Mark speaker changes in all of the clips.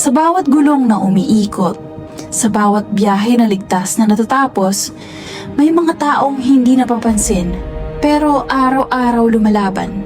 Speaker 1: Sa bawat gulong na umiikot, sa bawat biyahe na ligtas na natatapos, may mga taong hindi napapansin pero araw-araw lumalaban.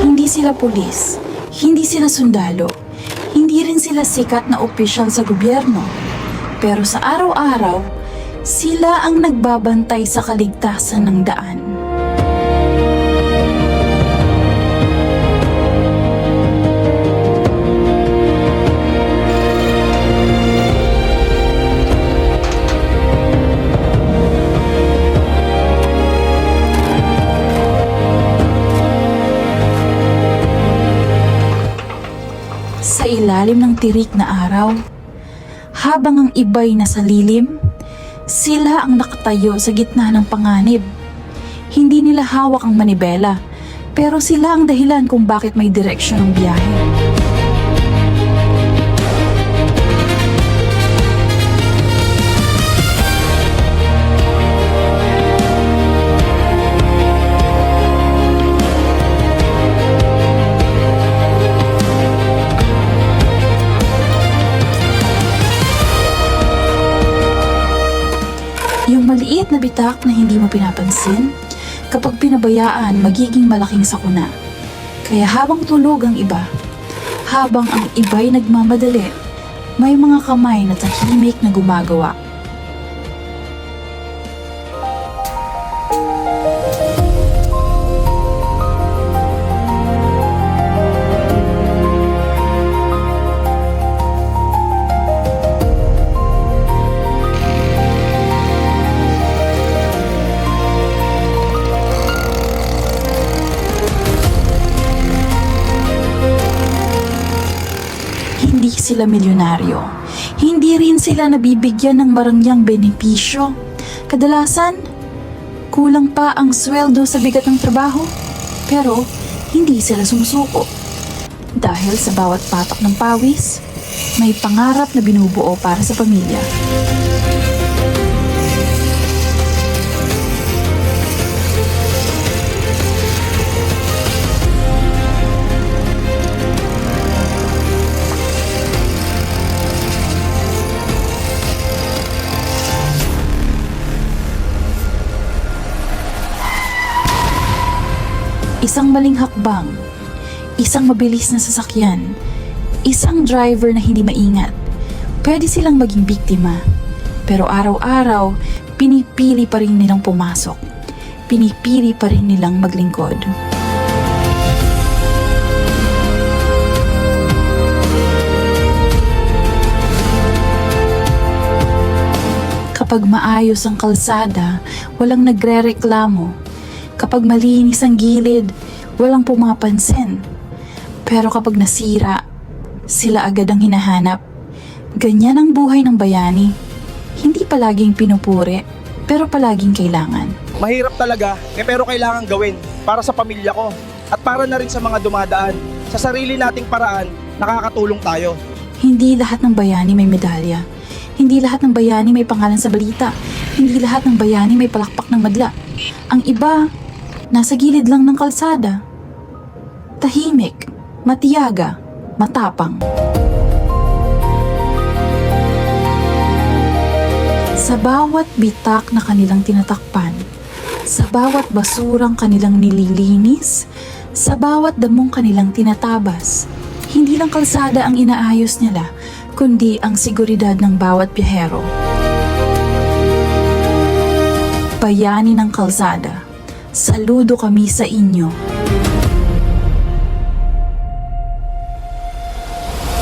Speaker 1: Hindi sila pulis, hindi sila sundalo, hindi rin sila sikat na opisyal sa gobyerno. Pero sa araw-araw, sila ang nagbabantay sa kaligtasan ng daan. Sa ilalim ng tirik na araw, habang ang iba'y nasa lilim, sila ang nakatayo sa gitna ng panganib. Hindi nila hawak ang manibela, pero sila ang dahilan kung bakit may direksyon ng biyahe. Yung maliit na bitak na hindi mo pinapansin, kapag pinabayaan, magiging malaking sakuna. Kaya habang tulog ang iba, habang ang iba'y nagmamadali, may mga kamay na tahimik na gumagawa. Hindi sila milyonaryo. Hindi rin sila nabibigyan ng marangyang benepisyo. Kadalasan, kulang pa ang sweldo sa bigat ng trabaho. Pero, hindi sila sumusuko. Dahil sa bawat patak ng pawis, may pangarap na binubuo para sa pamilya. Isang maling hakbang, isang mabilis na sasakyan, isang driver na hindi maingat. Pwede silang maging biktima, pero araw-araw, pinipili pa rin nilang pumasok. Pinipili pa rin nilang maglingkod. Kapag maayos ang kalsada, walang nagrereklamo. Kapag malinis ang gilid, walang pumapansin. Pero kapag nasira, sila agad ang hinahanap. Ganyan ang buhay ng bayani. Hindi palaging pinupuri, pero palaging kailangan.
Speaker 2: Mahirap talaga, pero kailangan gawin para sa pamilya ko at para na rin sa mga dumadaan. Sa sarili nating paraan, nakakatulong tayo.
Speaker 1: Hindi lahat ng bayani may medalya. Hindi lahat ng bayani may pangalan sa balita. Hindi lahat ng bayani may palakpak ng madla. Ang iba, nasa gilid lang ng kalsada. Tahimik, matiyaga, matapang. Sa bawat bitak na kanilang tinatakpan, sa bawat basurang kanilang nililinis, sa bawat damong kanilang tinatabas, hindi lang kalsada ang inaayos nila, kundi ang seguridad ng bawat biyahero. Bayani ng kalsada, saludo kami sa inyo.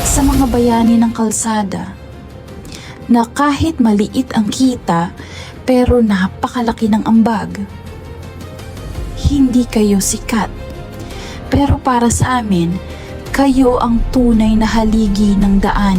Speaker 1: Sa mga bayani ng kalsada, na kahit maliit ang kita, pero napakalaki ng ambag. Hindi kayo sikat, pero para sa amin, kayo ang tunay na haligi ng daan.